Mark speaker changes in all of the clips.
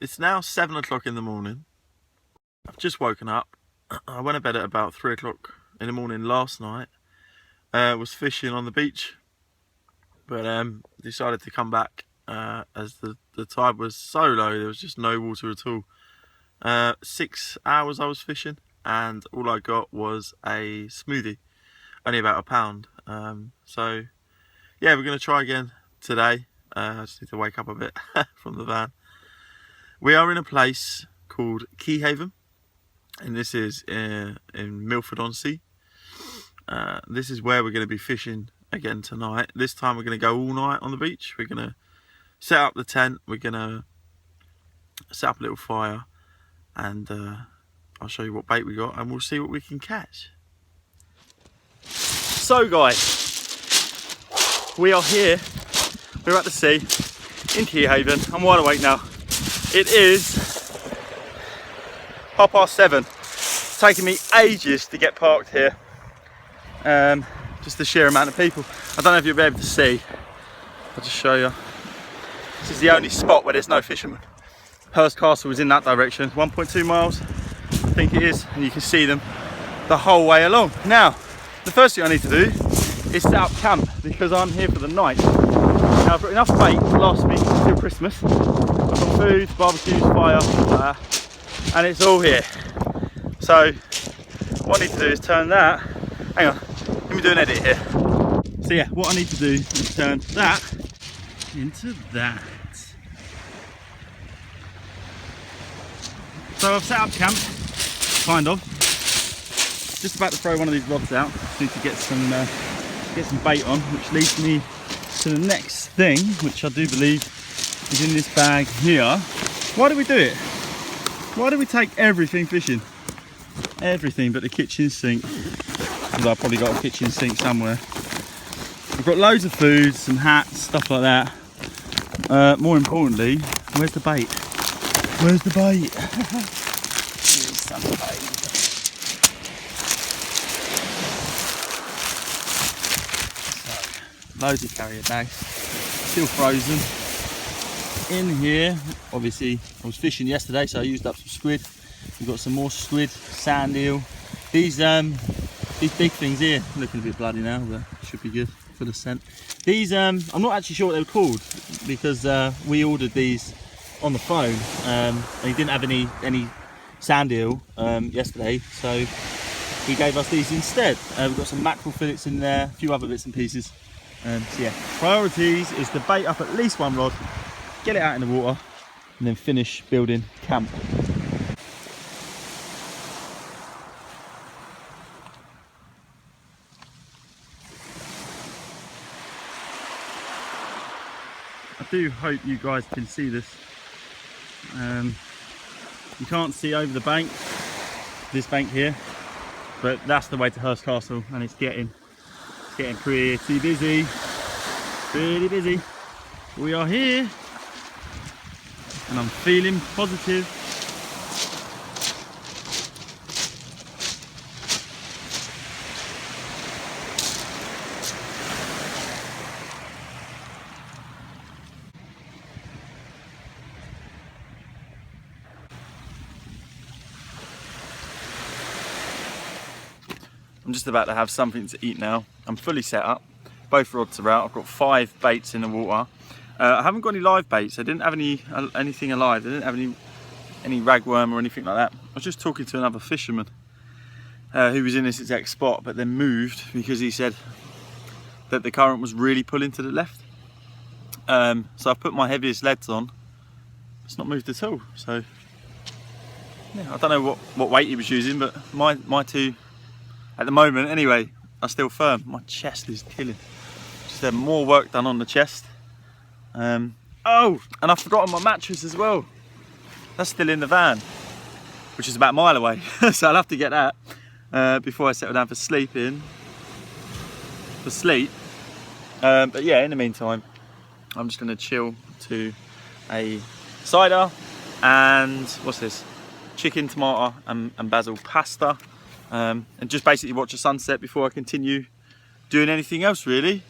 Speaker 1: It's now 7 o'clock in the morning. I've just woken up. I went to bed at about 3 o'clock in the morning last night. Was fishing on the beach, but decided to come back as the tide was so low. There was just no water at all. 6 hours I was fishing, and all I got was a smoothie, only about a pound. So yeah, we're gonna try again today. I just need to wake up a bit from the van. We are in a place called Keyhaven, and this is in Milford-on-Sea. This is where we're going to be fishing again tonight. This time we're going to go all night on the beach. We're going to set up the tent, we're going to set up a little fire, and I'll show you what bait we got and we'll see what we can catch. So guys, we are here, we're at the sea in Keyhaven. I'm wide awake now. It is 7:30. It's taking me ages to get parked here. Just the sheer amount of people. I don't know if you'll be able to see. I'll just show you. This is the only spot where there's no fishermen. Hurst Castle is in that direction, 1.2 miles, I think it is, and you can see them the whole way along. Now, the first thing I need to do is set up camp because I'm here for the night. Now, I've got enough bait to last me until Christmas. I've got food, barbecues, fire, and it's all here. So, what I need to do is turn that. Hang on, let me do an edit here. So yeah, what I need to do is turn that into that. So I've set up camp, kind of. Just about to throw one of these rods out. Just need to get some bait on, which leads me to the next thing, which I do believe is in this bag here. Why do we do it? Why do we take everything fishing? Everything but the kitchen sink. Because I've probably got a kitchen sink somewhere. We've got loads of food, some hats, stuff like that. More importantly, where's the bait? Where's the bait? Here's some bait. So, loads of carrier bags, still frozen. In here, obviously, I was fishing yesterday, so I used up some squid. We've got some more squid, sand eel. These big things here, looking a bit bloody now, but should be good for the scent. These, I'm not actually sure what they were called because we ordered these on the phone and he didn't have any sand eel yesterday, so he gave us these instead. We've got some mackerel fillets in there, a few other bits and pieces. So yeah, priorities is to bait up at least one rod, get it out in the water, and then finish building camp. I do hope you guys can see this. You can't see over the bank, this bank here, but that's the way to Hurst Castle, and it's getting pretty busy. Pretty busy. We are here, and I'm feeling positive. I'm just about to have something to eat now. I'm fully set up. Both rods are out. I've got 5 baits in the water. I haven't got any live baits. I didn't have anything alive. I didn't have any ragworm or anything like that. I was just talking to another fisherman who was in this exact spot, but then moved because he said that the current was really pulling to the left. So I've put my heaviest leads on. It's not moved at all. So yeah, I don't know what weight he was using, but my two, at the moment anyway, are still firm. My chest is killing. Just had more work done on the chest. Oh, and I've forgotten my mattress as well. That's still in the van, which is about a mile away. So I'll have to get that before I settle down for sleep. But yeah, in the meantime, I'm just gonna chill to a cider and what's this? Chicken, tomato and basil pasta. And just basically watch the sunset before I continue doing anything else really.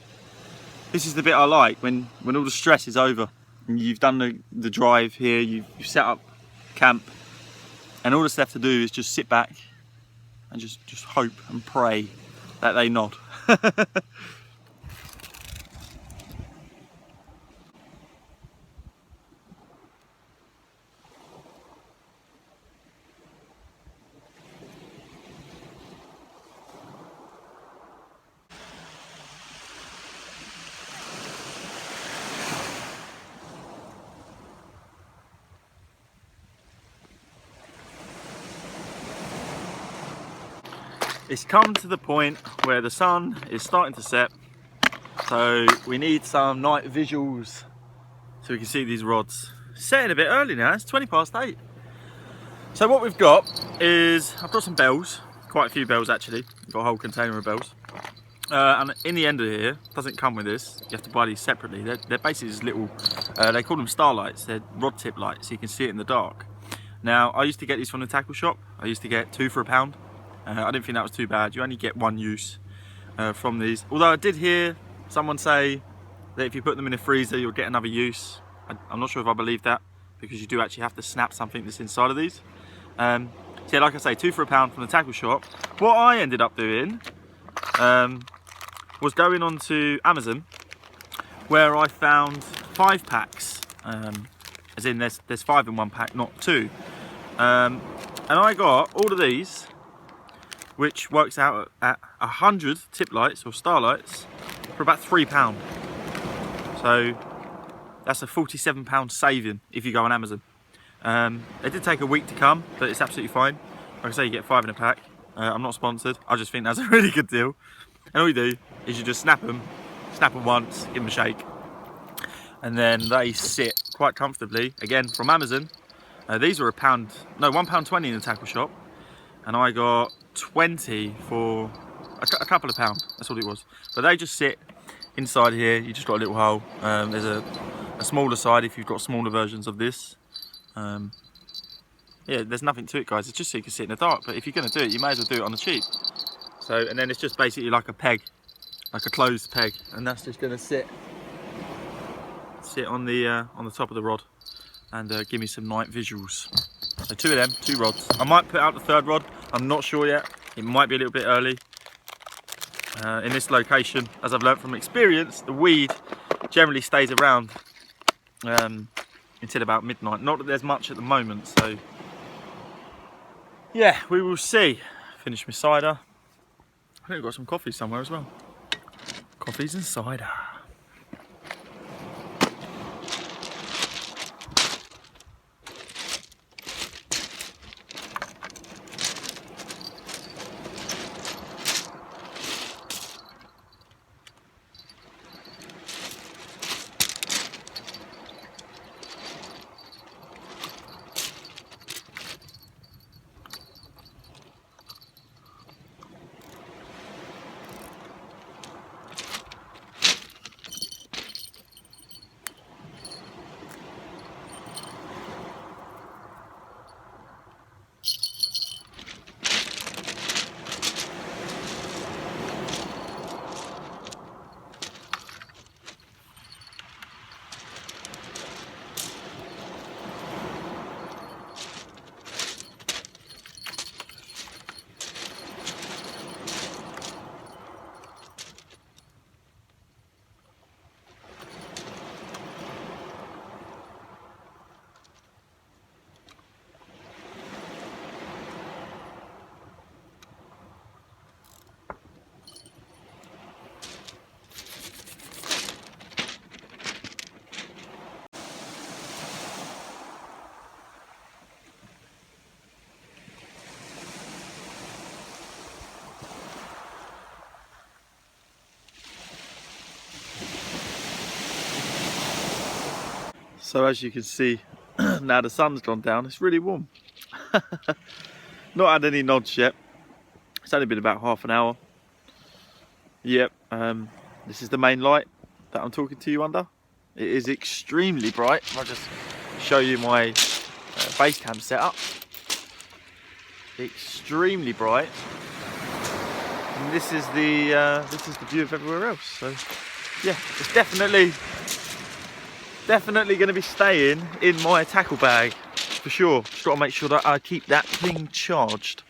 Speaker 1: This is the bit I like, when all the stress is over.
Speaker 2: and you've done the drive here, you've set up camp, and all that's left to do is just sit back and just hope and pray that they nod. It's come to the point where the sun is starting to set, so we need some night visuals so we can see these rods. Setting a bit early now, it's 8:20. So what we've got is, I've got some bells, quite a few bells actually, I've got a whole container of bells. And in the end of here, doesn't come with this, you have to buy these separately. They're basically just little, they call them starlights, they're rod tip lights, so you can see it in the dark. Now, I used to get these from the tackle shop, I used to get 2 for £1. I didn't think that was too bad. You only get 1 use from these. Although I did hear someone say that if you put them in a freezer, you'll get another use. I'm not sure if I believe that, because you do actually have to snap something that's inside of these. So yeah, like I say, 2 for £1 from the tackle shop. What I ended up doing was going on to Amazon, where I found 5 packs. As in, there's 5 in 1 pack, not 2. And I got all of these, which works out at 100 tip lights or starlights for about £3. So that's a £47 saving if you go on Amazon. They did take a week to come, but it's absolutely fine. Like I say, you get 5 in a pack. I'm not sponsored, I just think that's a really good deal. And all you do is you just snap them once, give them a shake, and then they sit quite comfortably. Again, from Amazon. These were £1.20 in the tackle shop, and I got 20 for a couple of pounds. That's all it was. But they just sit inside here. You just got a little hole. There's a smaller side if you've got smaller versions of this. Yeah, there's nothing to it, guys. It's just so you can sit in the dark. But if you're going to do it, you may as well do it on the cheap. So, and then it's just basically like a peg, like a closed peg, and that's just going to sit on the top of the rod and give me some night visuals. So 2 of them, 2 rods. I might put out the 3rd rod. I'm not sure yet. It might be a little bit early. In this location, as I've learned from experience, the weed generally stays around until about midnight. Not that there's much at the moment, so yeah, we will see. Finish my cider. I think I've got some coffee somewhere as well. Coffees and cider. So as you can see, now the sun's gone down, it's really warm. Not had any nods yet. It's only been about half an hour. Yep, this is the main light that I'm talking to you under. It is extremely bright. I'll just show you my base cam setup. Extremely bright. And this is the, view of everywhere else. So yeah, it's definitely definitely going to be staying in my tackle bag for sure. Just got to make sure that I keep that thing charged.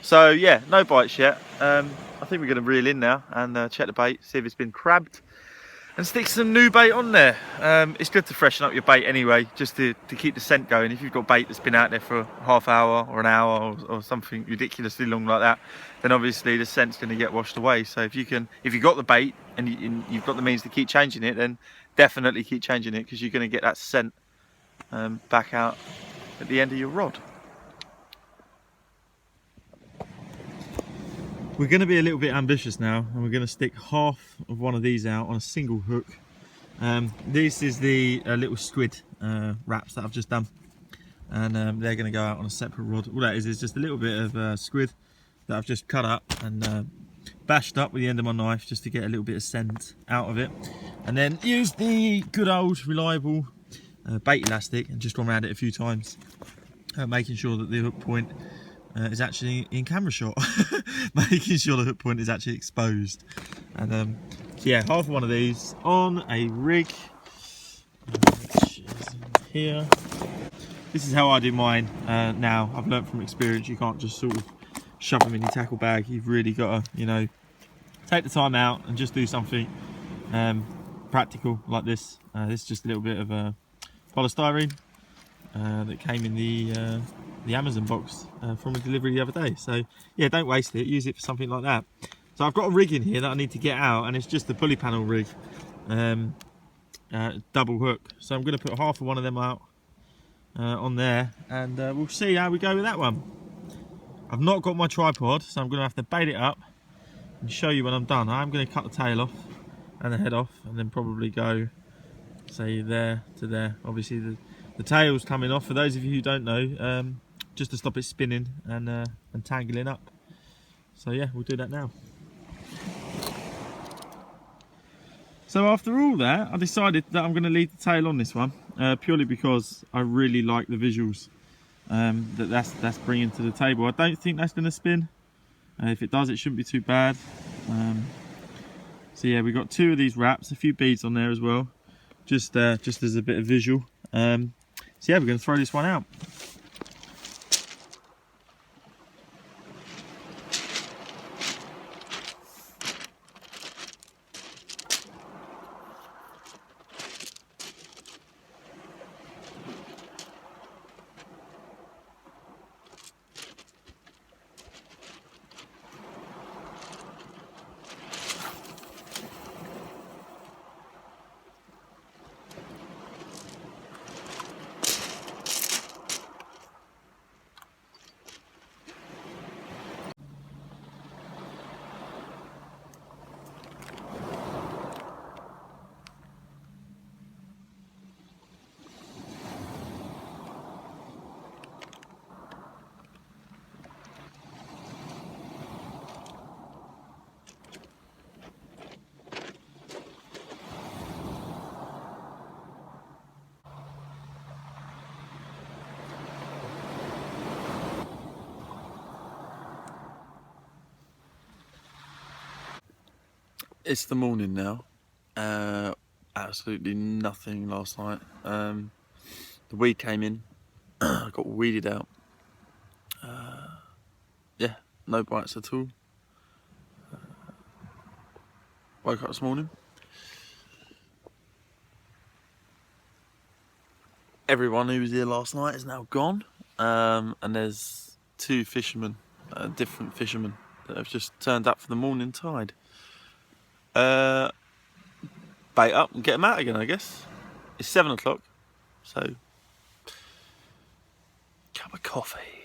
Speaker 2: So yeah, no bites yet. I think we're going to reel in now and check the bait, see if it's been crabbed, and stick some new bait on there. It's good to freshen up your bait anyway, just to keep the scent going. If you've got bait that's been out there for a half hour or an hour or something ridiculously long like that, then obviously the scent's going to get washed away. So if you've got the bait and you've got the means to keep changing it, then definitely keep changing it, because you're going to get that scent back out at the end of your rod. We're going to be a little bit ambitious now, and we're going to stick half of one of these out on a single hook. This is the little squid wraps that I've just done, and they're going to go out on a separate rod. All that is just a little bit of squid that I've just cut up and bashed up with the end of my knife, just to get a little bit of scent out of it, and then use the good old reliable bait elastic and just run around it a few times, making sure that the hook point is actually in camera shot, making sure the hook point is actually exposed. And so yeah, half of one of these on a rig, which is here. This is how I do mine now. I've learnt from experience, you can't just sort of shove them in your tackle bag. You've really got to, you know, take the time out and just do something practical like this. This is just a little bit of polystyrene that came in the Amazon box from a delivery the other day. So yeah, don't waste it, use it for something like that. So I've got a rig in here that I need to get out, and it's just the pulley panel rig, double hook. So I'm going to put half of one of them out on there, and we'll see how we go with that one. I've not got my tripod, so I'm going to have to bait it up and show you when I'm done. I'm going to cut the tail off and the head off, and then probably go, say, there to there. Obviously the tail's coming off, for those of you who don't know, just to stop it spinning and tangling up. So yeah, we'll do that now. So after all that, I decided that I'm going to leave the tail on this one, purely because I really like the visuals that's bringing to the table. I don't think that's going to spin. If it does, it shouldn't be too bad. So yeah, we got two of these wraps, a few beads on there as well, just as a bit of visual. So yeah, we're going to throw this one out. It's the morning now. Absolutely nothing last night. The weed came in, I got weeded out. Yeah, no bites at all. Woke up this morning. Everyone who was here last night is now gone, and there's two fishermen, different fishermen, that have just turned up for the morning tide. Bait up and get them out again, I guess. It's 7 o'clock, so cup of coffee.